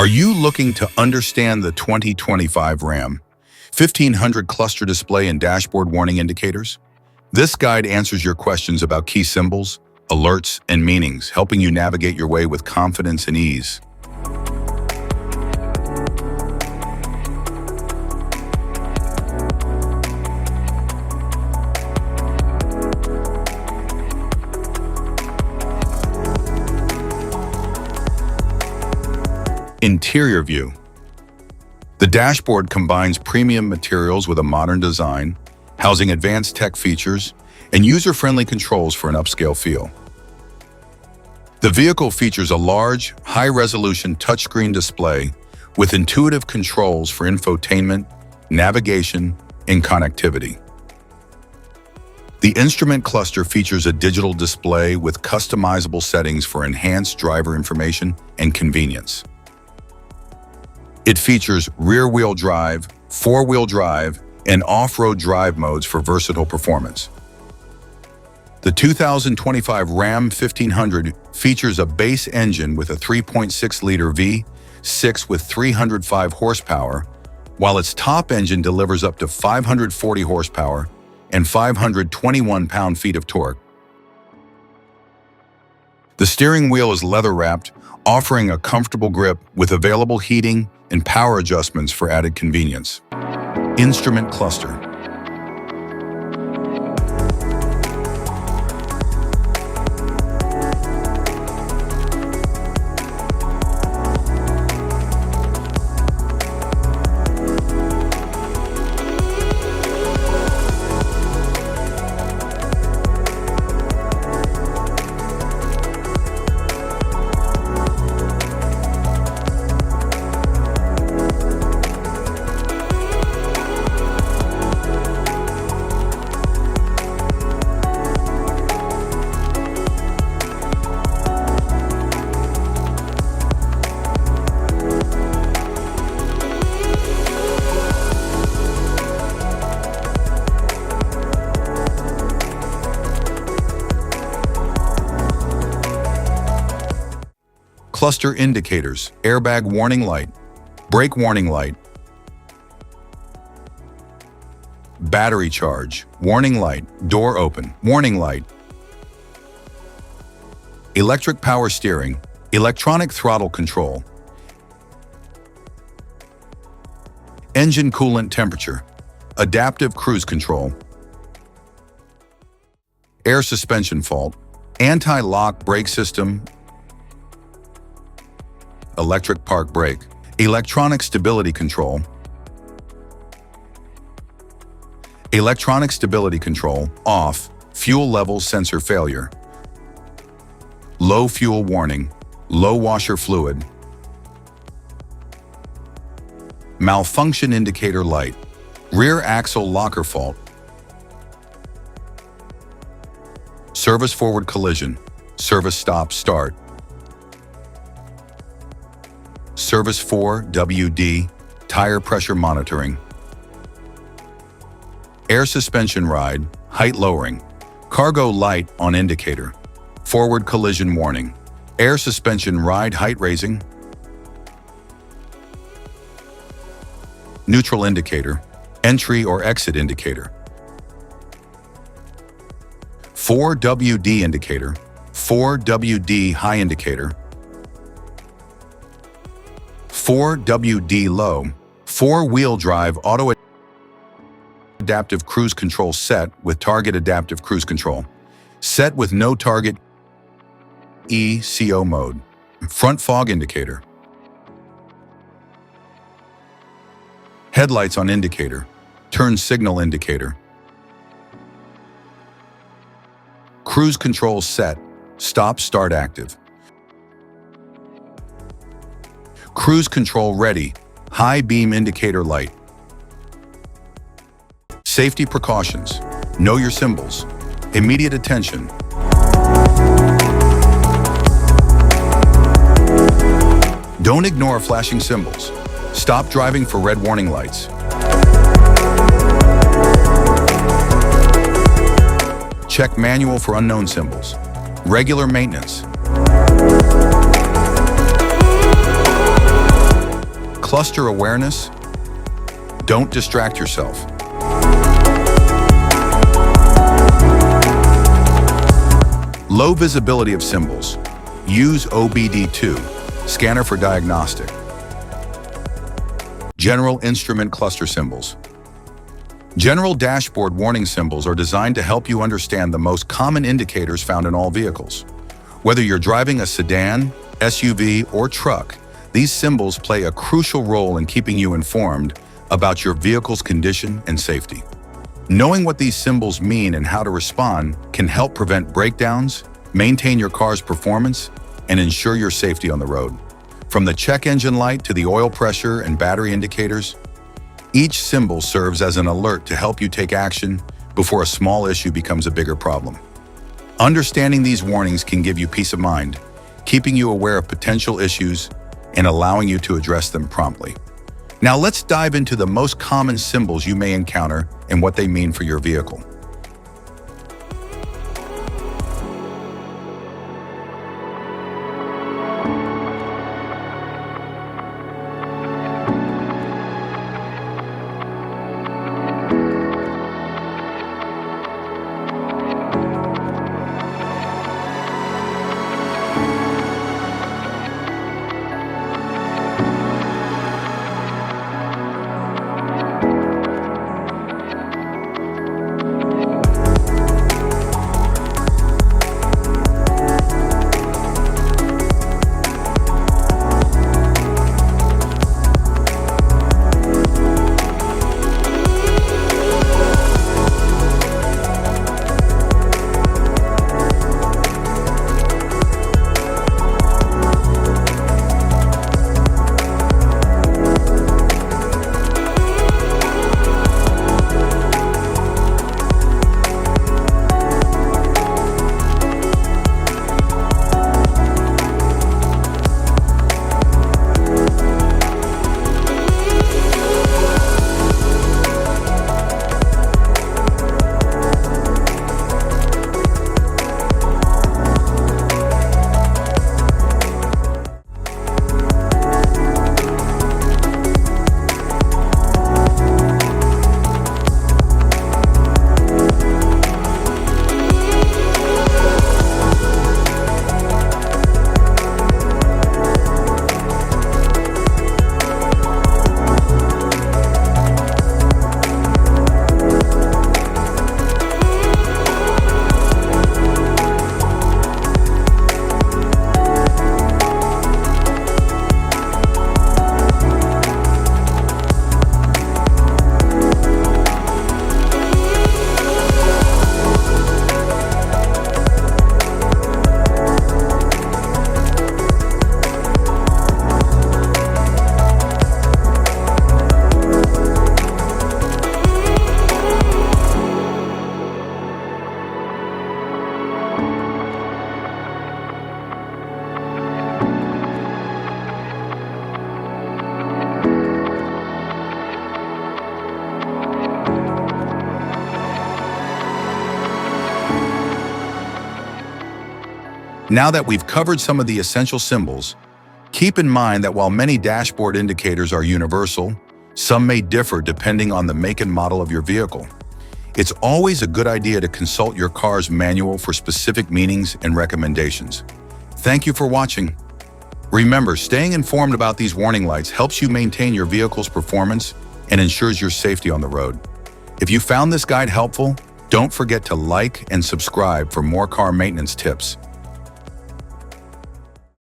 Are you looking to understand the 2025 Ram 1500 cluster display and dashboard warning indicators? This guide answers your questions about key symbols, alerts, and meanings, helping you navigate your way with confidence and ease. Interior view. The dashboard combines premium materials with a modern design, housing advanced tech features and user-friendly controls for an upscale feel. The vehicle features a large, high-resolution touchscreen display with intuitive controls for infotainment, navigation, and connectivity. The instrument cluster features a digital display with customizable settings for enhanced driver information and convenience. It features rear-wheel drive, four-wheel drive, and off-road drive modes for versatile performance. The 2025 Ram 1500 features a base engine with a 3.6-liter V6 with 305 horsepower, while its top engine delivers up to 540 horsepower and 521 pound-feet of torque. The steering wheel is leather-wrapped, offering a comfortable grip with available heating and power adjustments for added convenience. Instrument cluster. Cluster indicators, airbag warning light, brake warning light, battery charge, warning light, door open, warning light, electric power steering, electronic throttle control, engine coolant temperature, adaptive cruise control, air suspension fault, anti-lock brake system, electric park brake, electronic stability control, off, fuel level sensor failure, low fuel warning, low washer fluid, malfunction indicator light, rear axle locker fault, service forward collision, service stop start, Service 4WD, tire pressure monitoring, air suspension ride, height lowering, cargo light on indicator, forward collision warning, air suspension ride height raising, neutral indicator, entry or exit indicator, 4WD indicator, 4WD high indicator, 4WD low, four-wheel drive auto adaptive cruise control set with target adaptive cruise control, set with no target ECO mode, front fog indicator, headlights on indicator, turn signal indicator, cruise control set, stop start active, cruise control ready, high beam indicator light. Safety precautions. Know your symbols. Immediate attention. Don't ignore flashing symbols. Stop driving for red warning lights. Check manual for unknown symbols. Regular maintenance. Cluster awareness? Don't distract yourself. Low visibility of symbols. Use OBD2, scanner for diagnostic. General instrument cluster symbols. General dashboard warning symbols are designed to help you understand the most common indicators found in all vehicles. Whether you're driving a sedan, SUV, or truck, these symbols play a crucial role in keeping you informed about your vehicle's condition and safety. Knowing what these symbols mean and how to respond can help prevent breakdowns, maintain your car's performance, and ensure your safety on the road. From the check engine light to the oil pressure and battery indicators, each symbol serves as an alert to help you take action before a small issue becomes a bigger problem. Understanding these warnings can give you peace of mind, keeping you aware of potential issues and allowing you to address them promptly. Now let's dive into the most common symbols you may encounter and what they mean for your vehicle. Now that we've covered some of the essential symbols, keep in mind that while many dashboard indicators are universal, some may differ depending on the make and model of your vehicle. It's always a good idea to consult your car's manual for specific meanings and recommendations. Thank you for watching. Remember, staying informed about these warning lights helps you maintain your vehicle's performance and ensures your safety on the road. If you found this guide helpful, don't forget to like and subscribe for more car maintenance tips.